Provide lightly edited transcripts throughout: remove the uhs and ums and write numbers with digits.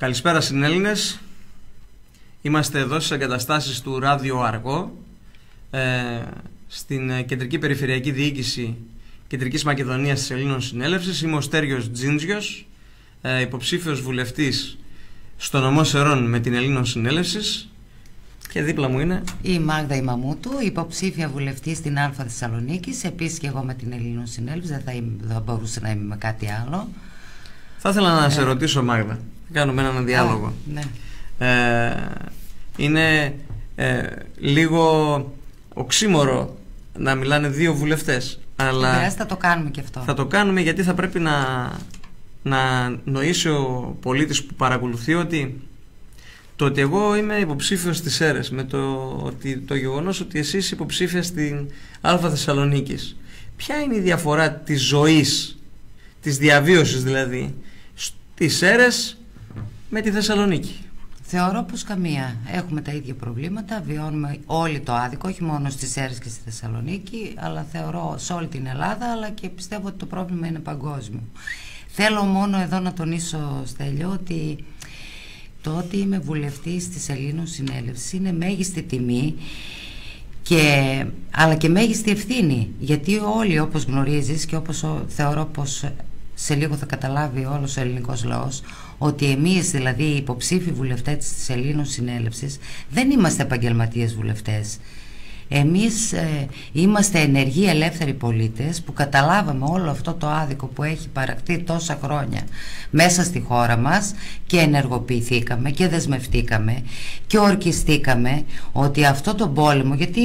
Καλησπέρα συνέλληνες. Είμαστε εδώ στις εγκαταστάσεις του Ράδιο Αργό, στην Κεντρική Περιφερειακή Διοίκηση Κεντρικής Μακεδονίας της Ελλήνων Συνέλευσης. Είμαι ο Στέργιος Τζίντζιος, υποψήφιος βουλευτής στο νομό Σερών με την Ελλήνων Συνέλευσης, και δίπλα μου είναι η Μάγδα η Μαμούτου, υποψήφια βουλευτή στην Α Θεσσαλονίκης, επίσης και εγώ με την Ελλήνων Συνέλευση. Δεν μπορούσε να είμαι με κάτι άλλο. Θα ήθελα να σε ρωτήσω, Μάγδα, κάνουμε έναν διάλογο. Ναι. Είναι λίγο οξύμορο να μιλάνε δύο βουλευτές, αλλά θα το κάνουμε και αυτό. Θα το κάνουμε, γιατί θα πρέπει να νοήσει ο πολίτης που παρακολουθεί ότι το ότι εγώ είμαι υποψήφιος στις ΣΕΡΕΣ, με το γεγονός ότι εσύ είσαι υποψήφια στην Α Θεσσαλονίκης, ποια είναι η διαφορά της ζωής, της διαβίωσης δηλαδή, στις ΣΕΡΕΣ με τη Θεσσαλονίκη? Θεωρώ πως καμία. Έχουμε τα ίδια προβλήματα, βιώνουμε όλοι το άδικο, όχι μόνο στις ΣΕΡΕΣ και στη Θεσσαλονίκη, αλλά θεωρώ σε όλη την Ελλάδα, αλλά και πιστεύω ότι το πρόβλημα είναι παγκόσμιο. Θέλω μόνο εδώ να τονίσω, Στέλιο, ότι το ότι είμαι βουλευτής της Ελλήνων Συνέλευσης είναι μέγιστη τιμή, αλλά και μέγιστη ευθύνη, γιατί όλοι, όπως γνωρίζεις και όπως θεωρώ πως σε λίγο θα καταλάβει όλος ο ελληνικός λαός, ότι εμείς, δηλαδή οι υποψήφοι βουλευτές της Ελλήνων Συνέλευσης, δεν είμαστε επαγγελματίες βουλευτές. Εμείς είμαστε ενεργοί ελεύθεροι πολίτες που καταλάβαμε όλο αυτό το άδικο που έχει παραχθεί τόσα χρόνια μέσα στη χώρα μας και ενεργοποιηθήκαμε και δεσμευτήκαμε και ορκιστήκαμε ότι αυτό το πόλεμο, γιατί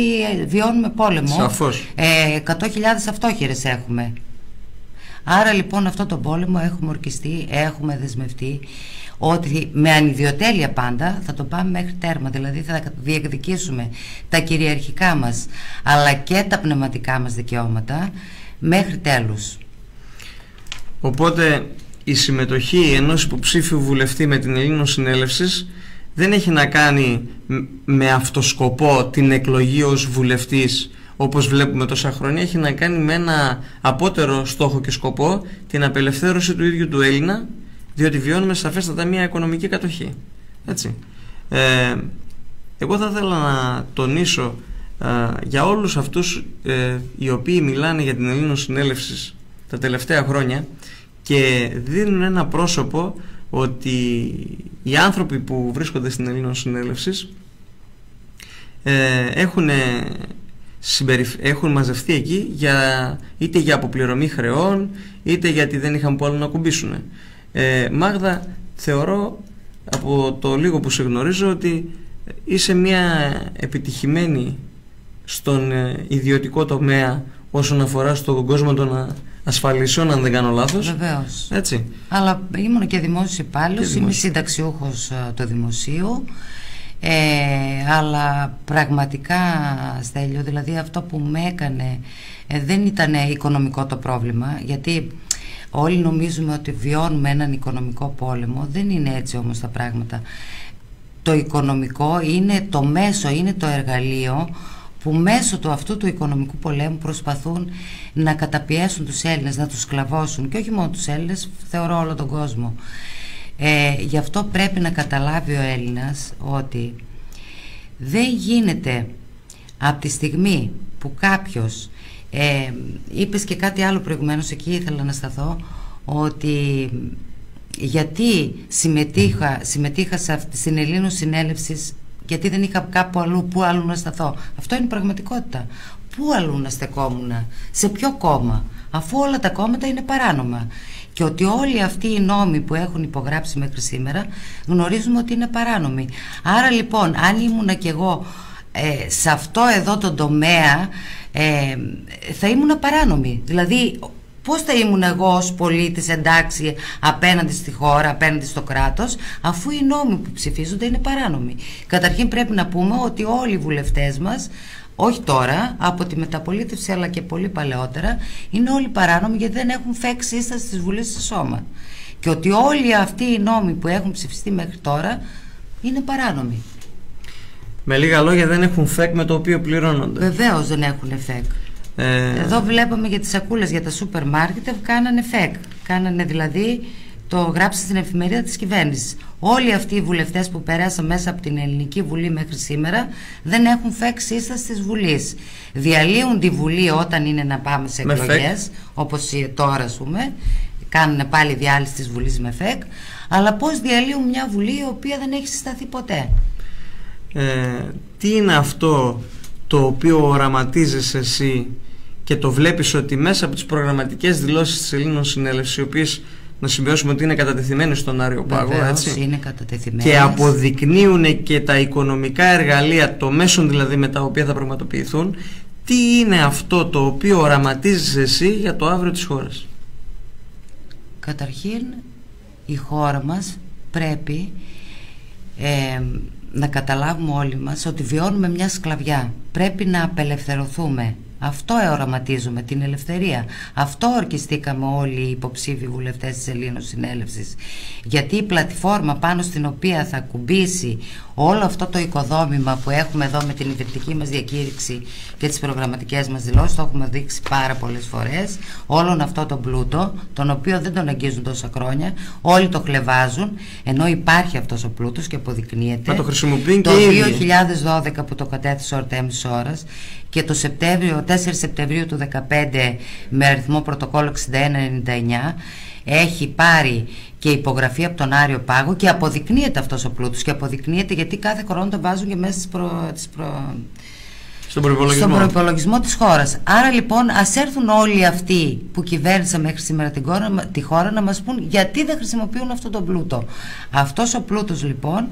βιώνουμε πόλεμο, σαφώς, 100.000 αυτόχειρες έχουμε. Άρα λοιπόν αυτό το πόλεμο έχουμε ορκιστεί, έχουμε δεσμευτεί ότι με ανιδιοτέλεια πάντα θα το πάμε μέχρι τέρμα. Δηλαδή θα διεκδικήσουμε τα κυριαρχικά μας αλλά και τα πνευματικά μας δικαιώματα μέχρι τέλους. Οπότε η συμμετοχή ενός υποψήφιου βουλευτή με την Ελλήνων Συνέλευσης δεν έχει να κάνει με αυτοσκοπό την εκλογή ως βουλευτής, όπως βλέπουμε τόσα χρόνια. Έχει να κάνει με ένα απότερο στόχο και σκοπό, την απελευθέρωση του ίδιου του Έλληνα, διότι βιώνουμε σαφέστατα μια οικονομική κατοχή. Έτσι. Εγώ θα ήθελα να τονίσω για όλους αυτούς οι οποίοι μιλάνε για την Ελλήνων Συνέλευση τα τελευταία χρόνια και δίνουν ένα πρόσωπο ότι οι άνθρωποι που βρίσκονται στην Ελλήνων Συνέλευση έχουν μαζευτεί εκεί είτε για αποπληρωμή χρεών, είτε γιατί δεν είχαν που άλλο να κουμπίσουν. Μάγδα, θεωρώ από το λίγο που σε γνωρίζω ότι είσαι μια επιτυχημένη στον ιδιωτικό τομέα όσον αφορά στον κόσμο των ασφαλισιών, αν δεν κάνω λάθος. Βεβαίως. Έτσι. Αλλά ήμουν και δημόσιος υπάλληλος, είμαι συνταξιούχος του δημοσίου. Αλλά πραγματικά, Στέλιο, δηλαδή αυτό που με έκανε δεν ήταν οικονομικό το πρόβλημα, γιατί όλοι νομίζουμε ότι βιώνουμε έναν οικονομικό πόλεμο. Δεν είναι έτσι όμως τα πράγματα. Το οικονομικό είναι το μέσο, είναι το εργαλείο που μέσω του αυτού του οικονομικού πολέμου προσπαθούν να καταπιέσουν τους Έλληνες, να τους σκλαβώσουν, και όχι μόνο τους Έλληνες, θεωρώ όλο τον κόσμο. Γι' αυτό πρέπει να καταλάβει ο Έλληνας ότι δεν γίνεται από τη στιγμή που κάποιος, είπες και κάτι άλλο προηγουμένως, εκεί ήθελα να σταθώ, ότι γιατί συμμετείχα στην Ελλήνων Συνέλευση, γιατί δεν είχα κάπου αλλού, πού αλλού να σταθώ. Αυτό είναι πραγματικότητα. Πού αλλού να στεκόμουν, σε ποιο κόμμα, αφού όλα τα κόμματα είναι παράνομα? Και ότι όλοι αυτοί οι νόμοι που έχουν υπογράψει μέχρι σήμερα γνωρίζουμε ότι είναι παράνομοι. Άρα λοιπόν, αν ήμουνα κι εγώ σε αυτό εδώ το τομέα, θα ήμουνα παράνομη. Δηλαδή, πώς θα ήμουν εγώ ως πολίτης εντάξει απέναντι στη χώρα, απέναντι στο κράτος, αφού οι νόμοι που ψηφίζονται είναι παράνομοι? Καταρχήν πρέπει να πούμε ότι όλοι οι βουλευτές μας, όχι τώρα, από τη μεταπολίτευση αλλά και πολύ παλαιότερα, είναι όλοι παράνομοι, γιατί δεν έχουν φέξει σύσταση της Βουλής σε σώμα. Και ότι όλοι αυτοί οι νόμοι που έχουν ψηφιστεί μέχρι τώρα είναι παράνομοι. Με λίγα λόγια, δεν έχουν φεκ με το οποίο πληρώνονται. Βεβαίως δεν έχουν φεκ. Εδώ βλέπαμε για τις σακούλες για τα σούπερ μάρκετ, κάνανε φεκ. Κάνανε δηλαδή το γράψει στην εφημερίδα της κυβέρνησης. Όλοι αυτοί οι βουλευτές που πέρασαν μέσα από την Ελληνική Βουλή μέχρι σήμερα δεν έχουν ΦΕΚ σύσταση της Βουλής. Διαλύουν τη Βουλή όταν είναι να πάμε σε εκλογές, όπως τώρα ας πούμε, κάνουν πάλι διάλυση της Βουλής με ΦΕΚ, αλλά πώς διαλύουν μια Βουλή η οποία δεν έχει συσταθεί ποτέ? Τι είναι αυτό το οποίο οραματίζεσαι εσύ και το βλέπεις ότι μέσα από τις προγραμματικές δηλώσεις της Ελλήνων Συνέλευσης, οι οποίες να σημειώσουμε ότι είναι κατατεθειμένες στον Άριο Πάγο, έτσι, είναι κατατεθειμένες, και αποδεικνύουν και τα οικονομικά εργαλεία, το μέσον δηλαδή με τα οποία θα πραγματοποιηθούν, τι είναι αυτό το οποίο οραματίζεσαι εσύ για το αύριο της χώρας? Καταρχήν, η χώρα μας πρέπει να καταλάβουμε όλοι μας ότι βιώνουμε μια σκλαβιά. Πρέπει να απελευθερωθούμε. Αυτό οραματίζουμε, την ελευθερία. Αυτό ορκιστήκαμε όλοι οι υποψήφοι βουλευτές της Ελλήνων Συνέλευσης. Γιατί η πλατφόρμα πάνω στην οποία θα κουμπίσει όλο αυτό το οικοδόμημα που έχουμε εδώ με την ιδρυτική μας διακήρυξη και τις προγραμματικές μας δηλώσεις, το έχουμε δείξει πάρα πολλές φορές, όλον αυτό το πλούτο, τον οποίο δεν τον αγγίζουν τόσα χρόνια, όλοι το χλευάζουν, ενώ υπάρχει αυτός ο πλούτος και αποδεικνύεται. Μα το χρησιμοποιούν το και 2012 που το κατέθεσε ο Αρτέμις Ώρας, και το 4 Σεπτεμβρίου του 2015 με αριθμό πρωτοκόλλο 6199 έχει πάρει και υπογραφή από τον Άριο Πάγο και αποδεικνύεται αυτός ο πλούτος, και αποδεικνύεται γιατί κάθε χρόνο τον βάζουν και μέσα στον προϋπολογισμό της χώρας. Άρα λοιπόν ας έρθουν όλοι αυτοί που κυβέρνησαν μέχρι σήμερα τη χώρα να μας πούν γιατί δεν χρησιμοποιούν αυτόν τον πλούτο. Αυτός ο πλούτος λοιπόν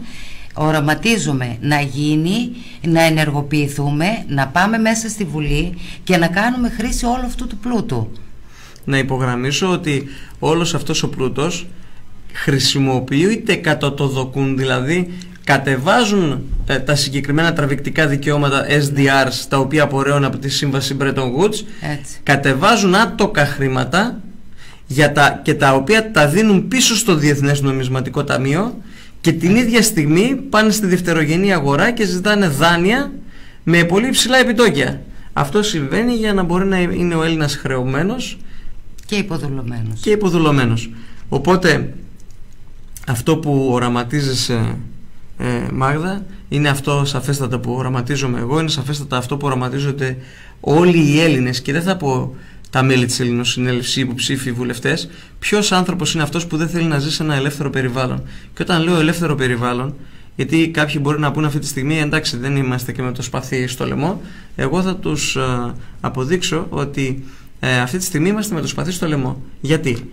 οραματίζουμε να γίνει, να ενεργοποιηθούμε, να πάμε μέσα στη Βουλή και να κάνουμε χρήση όλου αυτού του πλούτου. Να υπογραμμίσω ότι όλος αυτός ο πλούτος χρησιμοποιείται κατά το δοκούν, δηλαδή κατεβάζουν τα συγκεκριμένα τραβηκτικά δικαιώματα SDRs, τα οποία απορρέουν από τη σύμβαση Bretton Woods, κατεβάζουν άτοκα χρήματα και τα οποία τα δίνουν πίσω στο Διεθνές Νομισματικό Ταμείο, και την ίδια στιγμή πάνε στη δευτερογενή αγορά και ζητάνε δάνεια με πολύ υψηλά επιτόκια. Αυτό συμβαίνει για να μπορεί να είναι ο Έλληνας χρεωμένος και υποδουλωμένος. Οπότε αυτό που οραματίζεσαι, Μάγδα, είναι αυτό σαφέστατα που οραματίζομαι εγώ, είναι σαφέστατα αυτό που οραματίζονται όλοι οι Έλληνες, και δεν θα πω τα μέλη της Ελλήνων Συνέλευσης, οι υποψήφοι βουλευτές. Ποιος άνθρωπος είναι αυτός που δεν θέλει να ζει σε ένα ελεύθερο περιβάλλον? Και όταν λέω ελεύθερο περιβάλλον, γιατί κάποιοι μπορεί να πούν αυτή τη στιγμή εντάξει, δεν είμαστε και με το σπαθί στο λαιμό, εγώ θα τους αποδείξω ότι αυτή τη στιγμή είμαστε με το σπαθί στο λαιμό. Γιατί?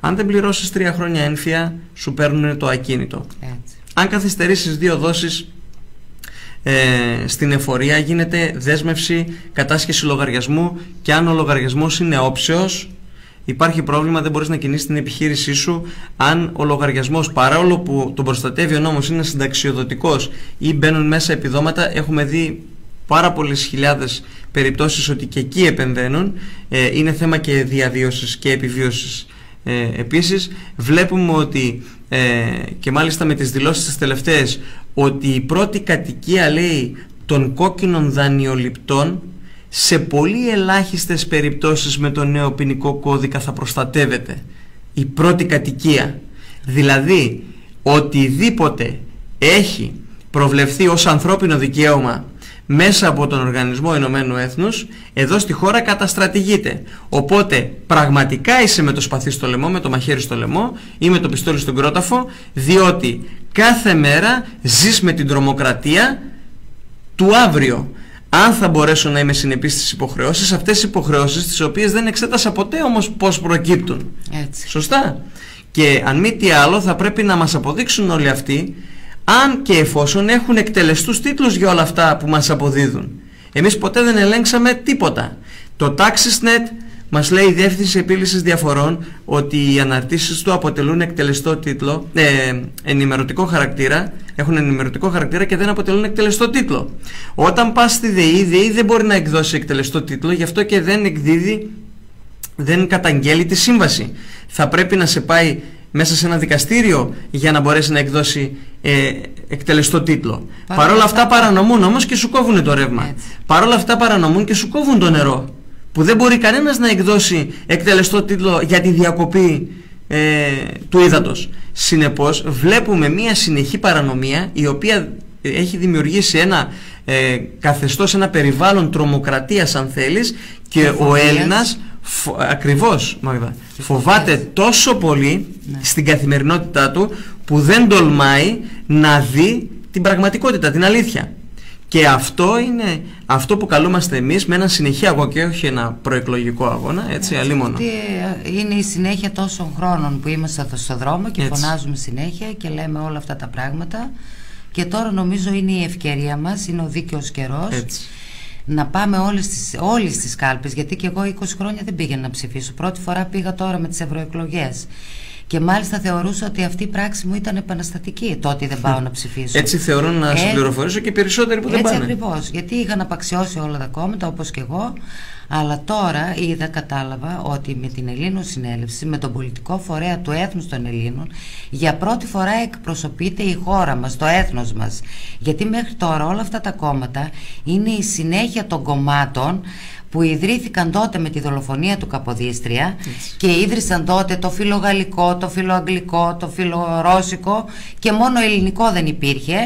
Αν δεν πληρώσεις 3 χρόνια ένφια, σου παίρνουν το ακίνητο. Έτσι. Αν καθυστερήσεις 2 δόσεις στην εφορία, γίνεται δέσμευση, κατάσχεση λογαριασμού, και αν ο λογαριασμός είναι όψεως, υπάρχει πρόβλημα, δεν μπορείς να κινήσεις την επιχείρησή σου. Αν ο λογαριασμός, παρόλο που τον προστατεύει ο νόμος, είναι συνταξιοδοτικός ή μπαίνουν μέσα επιδόματα, έχουμε δει πάρα πολλές χιλιάδες περιπτώσεις ότι και εκεί επεμβαίνουν. Είναι θέμα και διαβίωσης και επιβίωσης. Επίσης βλέπουμε ότι και μάλιστα με τις δηλώσεις τις τελευταίες, ότι η πρώτη κατοικία, λέει, των κόκκινων δανειοληπτών σε πολύ ελάχιστες περιπτώσεις με το νέο ποινικό κώδικα θα προστατεύεται. Η πρώτη κατοικία, δηλαδή οτιδήποτε έχει προβλεφθεί ως ανθρώπινο δικαίωμα μέσα από τον Οργανισμό Ηνωμένου Έθνους, εδώ στη χώρα καταστρατηγείται. Οπότε πραγματικά είσαι με το σπαθί στο λαιμό, με το μαχαίρι στο λαιμό ή με το πιστόλι στον κρόταφο, διότι κάθε μέρα ζεις με την τρομοκρατία του αύριο. Αν θα μπορέσω να είμαι συνεπής στις υποχρεώσεις, αυτές τις υποχρεώσεις τις οποίες δεν εξέτασα ποτέ όμως πώς προκύπτουν. Έτσι. Σωστά. Και αν μη τι άλλο, θα πρέπει να μας αποδείξουν όλοι αυτοί, αν και εφόσον έχουν εκτελεστούς τίτλους για όλα αυτά που μας αποδίδουν. Εμείς ποτέ δεν ελέγξαμε τίποτα. Το TaxisNet μας λέει η Διεύθυνση Επίλυσης Διαφορών ότι οι αναρτήσεις του αποτελούν εκτελεστό τίτλο, ενημερωτικό χαρακτήρα, έχουν ενημερωτικό χαρακτήρα και δεν αποτελούν εκτελεστό τίτλο. Όταν πας στη ΔΕΗ, η ΔΕΗ δεν μπορεί να εκδώσει εκτελεστό τίτλο, γι' αυτό και δεν εκδίδει, δεν καταγγέλει τη σύμβαση. Θα πρέπει να σε πάει μέσα σε ένα δικαστήριο για να μπορέσει να εκδώσει εκτελεστό τίτλο. Παρόλα αυτά παρανομούν όμως και σου κόβουν το ρεύμα. Παρόλα αυτά παρανομούν και σου κόβουν το νερό. Που δεν μπορεί κανένας να εκδώσει εκτελεστό τίτλο για τη διακοπή του ύδατος. Συνεπώς βλέπουμε μια συνεχή παρανομία η οποία έχει δημιουργήσει ένα καθεστώς, ένα περιβάλλον τρομοκρατίας αν θέλεις, και ο Έλληνας ακριβώς, Μάγδα, φοβάται τόσο πολύ στην καθημερινότητά του που δεν τολμάει να δει την πραγματικότητα, την αλήθεια. Και αυτό είναι αυτό που καλούμαστε εμείς με έναν συνεχή αγώνα και όχι ένα προεκλογικό αγώνα, έτσι, αλίμονο. Είναι η συνέχεια τόσων χρόνων που είμαστε στο δρόμο και φωνάζουμε συνέχεια και λέμε όλα αυτά τα πράγματα, και τώρα νομίζω είναι η ευκαιρία μας, είναι ο δίκαιος καιρός να πάμε όλες τις κάλπες, γιατί και εγώ 20 χρόνια δεν πήγαινα να ψηφίσω. Πρώτη φορά πήγα τώρα με τις ευρωεκλογές. Και μάλιστα θεωρούσα ότι αυτή η πράξη μου ήταν επαναστατική, το ότι δεν πάω να ψηφίσω. Έτσι θεωρώ, να συμπληροφορήσω και περισσότεροι που δεν πάνε. Έτσι ακριβώς, γιατί είχαν απαξιώσει όλα τα κόμματα όπως και εγώ. Αλλά τώρα κατάλαβα ότι με την Ελλήνων Συνέλευση, με τον πολιτικό φορέα του έθνους των Ελλήνων, για πρώτη φορά εκπροσωπείται η χώρα μας, το έθνος μας. Γιατί μέχρι τώρα όλα αυτά τα κόμματα είναι η συνέχεια των κομμάτων που ιδρύθηκαν τότε με τη δολοφονία του Καποδίστρια και ίδρυσαν τότε το φιλογαλλικό, το φιλοαγγλικό, το φιλορώσικο και μόνο ελληνικό δεν υπήρχε.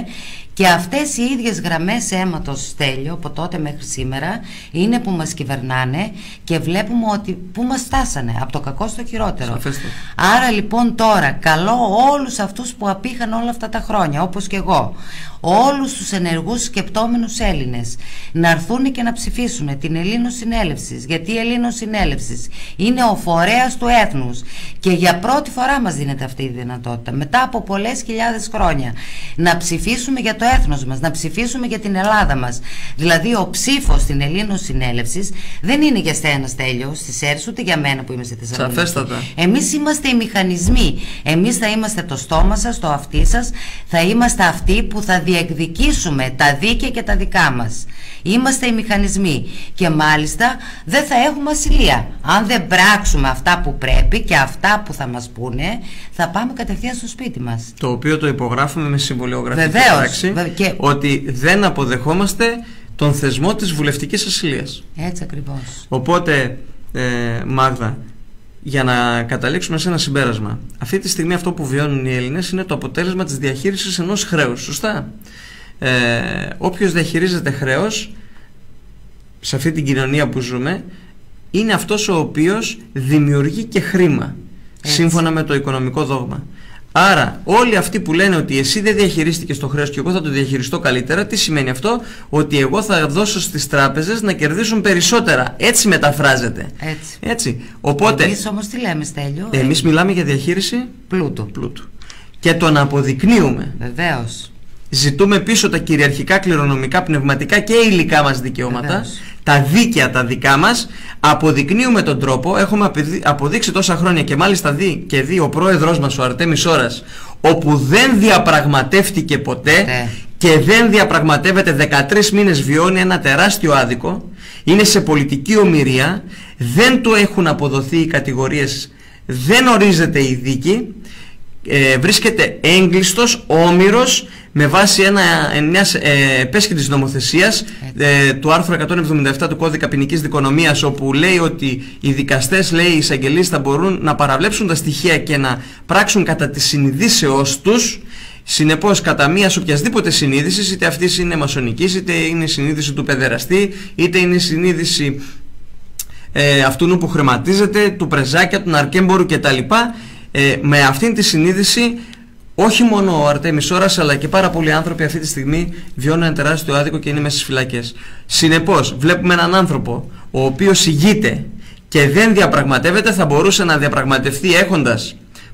Και αυτές οι ίδιες γραμμές αίματος, Στέλιο, από τότε μέχρι σήμερα είναι που μας κυβερνάνε και βλέπουμε ότι πού μας φτάσανε, από το κακό στο χειρότερο. Σαφέστε. Άρα λοιπόν τώρα καλώ όλους αυτούς που απήχαν όλα αυτά τα χρόνια, όπως και εγώ, όλους τους ενεργούς σκεπτόμενους Έλληνες να έρθουν και να ψηφίσουν την Ελλήνων Συνέλευση, γιατί η Ελλήνων Συνέλευση είναι ο φορέας του έθνους και για πρώτη φορά μας δίνεται αυτή η δυνατότητα μετά από πολλές χιλιάδες χρόνια να ψηφίσουμε για το έθνος μας, να ψηφίσουμε για την Ελλάδα μας. Δηλαδή ο ψήφος στην Ελλήνων Συνέλευση δεν είναι για στένα, Στέλιο, στις αίρες, ούτε για μένα που είμαι στη Θεσσαλονίκη. Σαφέστατα. Εμείς είμαστε οι μηχανισμοί, εμείς θα είμαστε το στόμα σας, το αυτί σας, θα είμαστε αυτοί που θα διεκδικήσουμε τα δίκαια και τα δικά μας. Είμαστε οι μηχανισμοί και μάλιστα δεν θα έχουμε ασυλία. Αν δεν πράξουμε αυτά που πρέπει και αυτά που θα μας πούνε, θα πάμε κατευθείαν στο σπίτι μας. Το οποίο το υπογράφουμε με συμβολιογραφική πράξη, ότι δεν αποδεχόμαστε τον θεσμό της βουλευτικής ασυλίας. Έτσι ακριβώς. Οπότε, Μάγδα, για να καταλήξουμε σε ένα συμπέρασμα, αυτή τη στιγμή αυτό που βιώνουν οι Έλληνες είναι το αποτέλεσμα της διαχείρισης ενός χρέους, σωστά? Όποιος διαχειρίζεται χρέος σε αυτή την κοινωνία που ζούμε είναι αυτός ο οποίος δημιουργεί και χρήμα, σύμφωνα με το οικονομικό δόγμα. Άρα όλοι αυτοί που λένε ότι εσύ δεν διαχειρίστηκες το χρέος και εγώ θα το διαχειριστώ καλύτερα, τι σημαίνει αυτό? Ότι εγώ θα δώσω στις τράπεζες να κερδίσουν περισσότερα. Έτσι μεταφράζεται. Έτσι. Οπότε, εμείς όμως τι λέμε, Στέλιο? Εμείς μιλάμε για διαχείριση πλούτου. Και τον αποδεικνύουμε. Βεβαίως. Ζητούμε πίσω τα κυριαρχικά, κληρονομικά, πνευματικά και υλικά μας δικαιώματα. Βεβαίως. Τα δίκαια τα δικά μας. Αποδεικνύουμε τον τρόπο. Έχουμε αποδείξει τόσα χρόνια και μάλιστα δει ο πρόεδρος μας, ο Αρτέμις Ώρας, όπου δεν διαπραγματεύτηκε ποτέ και δεν διαπραγματεύεται 13 μήνες, βιώνει ένα τεράστιο άδικο. Είναι σε πολιτική ομηρία. Δεν του έχουν αποδοθεί οι κατηγορίες, δεν ορίζεται η δίκη. Βρίσκεται έγκλειστος, όμηρος, με βάση μιας επέσχυτης νομοθεσίας του άρθρου 177 του Κώδικα Ποινικής Δικονομίας, όπου λέει ότι οι δικαστές, λέει, οι εισαγγελείς θα μπορούν να παραβλέψουν τα στοιχεία και να πράξουν κατά τη συνειδήσεώς τους. Συνεπώς, κατά μίας οποιασδήποτε συνείδησης, είτε αυτή είναι μασονικής, είτε είναι η συνείδηση του παιδεραστή, είτε είναι η συνείδηση αυτού που χρηματίζεται, του πρεζάκια, του ναρκέμπορου κτλ. Με αυτήν τη συνείδηση, όχι μόνο ο Αρτέμις Ώρας, αλλά και πάρα πολλοί άνθρωποι αυτή τη στιγμή βιώνουν ένα τεράστιο άδικο και είναι μέσα στις φυλακές. Συνεπώς, βλέπουμε έναν άνθρωπο ο οποίος ηγείται και δεν διαπραγματεύεται. Θα μπορούσε να διαπραγματευτεί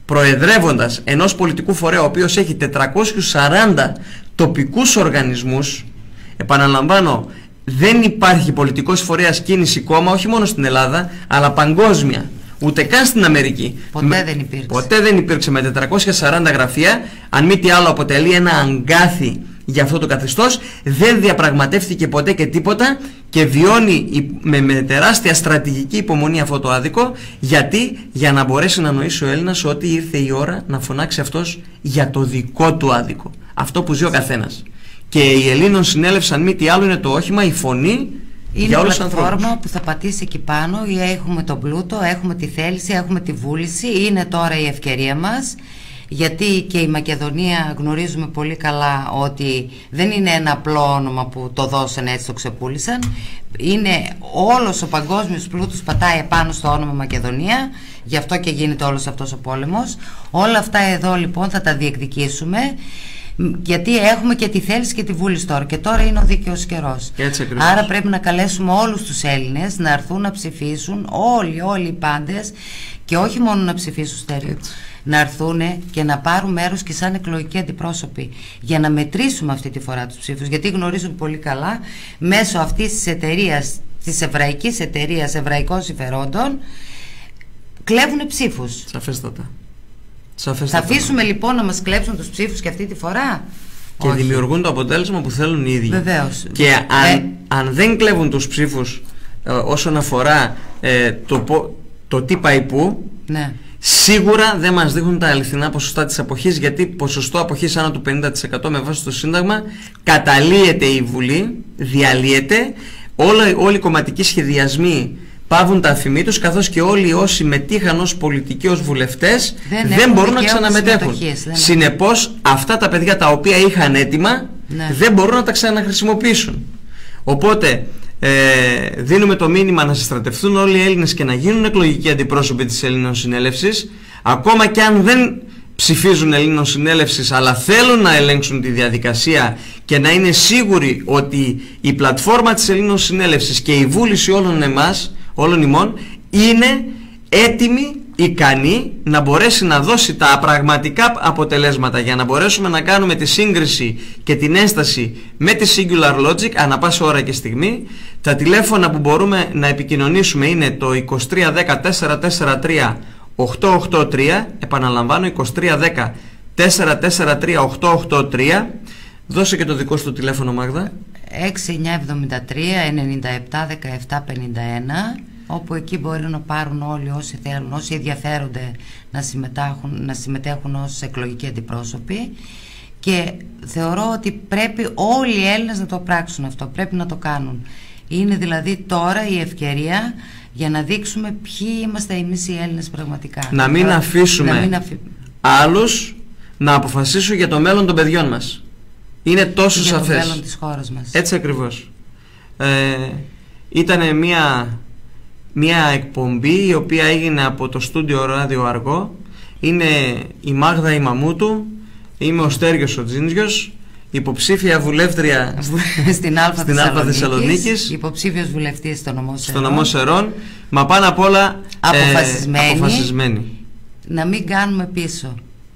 προεδρεύοντας ενός πολιτικού φορέα ο οποίος έχει 440 τοπικούς οργανισμούς. Επαναλαμβάνω, δεν υπάρχει πολιτικός φορέας, κίνηση, κόμμα, όχι μόνο στην Ελλάδα, αλλά παγκόσμια. Ούτε καν στην Αμερική. Ποτέ δεν υπήρξε με 440 γραφεία. Αν μη τι άλλο, αποτελεί ένα αγκάθι για αυτό το καθεστώς. Δεν διαπραγματεύτηκε ποτέ και τίποτα και βιώνει με τεράστια στρατηγική υπομονή αυτό το άδικο. Γιατί? Για να μπορέσει να νοήσει ο Έλληνας ότι ήρθε η ώρα να φωνάξει αυτός για το δικό του άδικο. Αυτό που ζει ο καθένας. Και η Ελλήνων Συνέλευση, αν μη τι άλλο, είναι το όχημα, η φωνή Είναι για όλους μια τους πλατφόρμα ανθρώπους. που θα πατήσει εκεί πάνω. Έχουμε τον πλούτο, έχουμε τη θέληση, έχουμε τη βούληση. Είναι τώρα η ευκαιρία μας. Γιατί και η Μακεδονία γνωρίζουμε πολύ καλά ότι δεν είναι ένα απλό όνομα που το δώσανε έτσι, το ξεπούλησαν. Είναι όλος ο παγκόσμιος πλούτος πατάει επάνω στο όνομα Μακεδονία. Γι' αυτό και γίνεται όλος αυτός ο πόλεμος. Όλα αυτά εδώ λοιπόν θα τα διεκδικήσουμε. Γιατί έχουμε και τη θέληση και τη βούληση τώρα. Και τώρα είναι ο δίκαιος καιρός. Άρα πρέπει να καλέσουμε όλους τους Έλληνες να έρθουν να ψηφίσουν. Όλοι οι πάντες. Και όχι μόνο να ψηφίσουν, Στέριο, να έρθουν και να πάρουν μέρος και σαν εκλογικοί αντιπρόσωποι για να μετρήσουμε αυτή τη φορά τους ψήφους, γιατί γνωρίζουν πολύ καλά μέσω αυτής της εταιρείας, της εβραϊκής εταιρείας εβραϊκών συμφερόντων, κλέβουν ψήφους. Σαφέστατα. Θα αφήσουμε λοιπόν να μας κλέψουν τους ψήφους και αυτή τη φορά? Και όχι. Δημιουργούν το αποτέλεσμα που θέλουν οι ίδιοι. Βεβαίως. Και αν δεν κλέβουν τους ψήφους όσον αφορά το τι πάει πού, ναι, σίγουρα δεν μας δείχνουν τα αληθινά ποσοστά της αποχής, γιατί ποσοστό αποχής άνω του 50% με βάση το Σύνταγμα καταλύεται η Βουλή, διαλύεται, όλοι οι κομματικοί σχεδιασμοί πάβουν τα αφημί τους, καθώς και όλοι όσοι μετήχαν ως πολιτικοί, ως βουλευτές δεν μπορούν να ξαναμετέχουν. Συνεπώς αυτά τα παιδιά τα οποία είχαν έτοιμα δεν μπορούν να τα ξαναχρησιμοποιήσουν. Οπότε δίνουμε το μήνυμα να συστρατευτούν όλοι οι Έλληνες και να γίνουν εκλογικοί αντιπρόσωποι της Ελληνοσυνέλευσης, ακόμα και αν δεν ψηφίζουν Ελληνοσυνέλευσης αλλά θέλουν να ελέγξουν τη διαδικασία και να είναι σίγουροι ότι η πλατφόρμα της Ελληνοσυνέλευσης και η βούληση όλων ημών είναι έτοιμη, ικανή να μπορέσει να δώσει τα πραγματικά αποτελέσματα, για να μπορέσουμε να κάνουμε τη σύγκριση και την ένσταση με τη Singular Logic ανά πάσα ώρα και στιγμή. Τα τηλέφωνα που μπορούμε να επικοινωνήσουμε είναι το 2310 443 883, επαναλαμβάνω 2310 443 883. Δώσε και το δικό σου το τηλέφωνο, Μάγδα. 6973 97 17 51, όπου εκεί μπορεί να πάρουν όλοι όσοι θέλουν, όσοι ενδιαφέρονται να συμμετέχουν ως εκλογικοί αντιπρόσωποι. Και θεωρώ ότι πρέπει όλοι οι Έλληνες να το πράξουν αυτό, πρέπει να το κάνουν. Είναι δηλαδή τώρα η ευκαιρία για να δείξουμε ποιοι είμαστε εμείς οι Έλληνες πραγματικά. Να μην αφήσουμε άλλους να αποφασίσουν για το μέλλον των παιδιών μας. Είναι τόσο σαφές. Για το μέλλον της χώρας μας. Έτσι ακριβώς. Ήτανε μια εκπομπή η οποία έγινε από το στούντιο Ράδιο Αργό. Είναι η Μάγδα η Μαμούτου, είμαι ο Στέργιος ο Τζίντζιος, υποψήφια βουλεύτρια στην Αλφα Θεσσαλονίκης, υποψήφιος βουλευτής στο νομό Σερών, μα πάνω απ' όλα αποφασισμένοι να μην κάνουμε πίσω.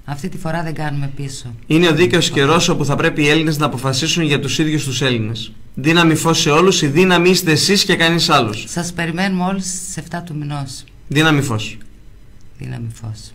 Αυτή τη φορά δεν κάνουμε πίσω. Είναι ο δίκαιος καιρός όπου θα πρέπει οι Έλληνες να αποφασίσουν για τους ίδιους τους Έλληνες. Δύναμη φως σε όλους, η δύναμη είστε εσείς και κανείς άλλος. Σας περιμένουμε όλους στις 7 του μηνός. Δύναμη φως. Δύναμη φως.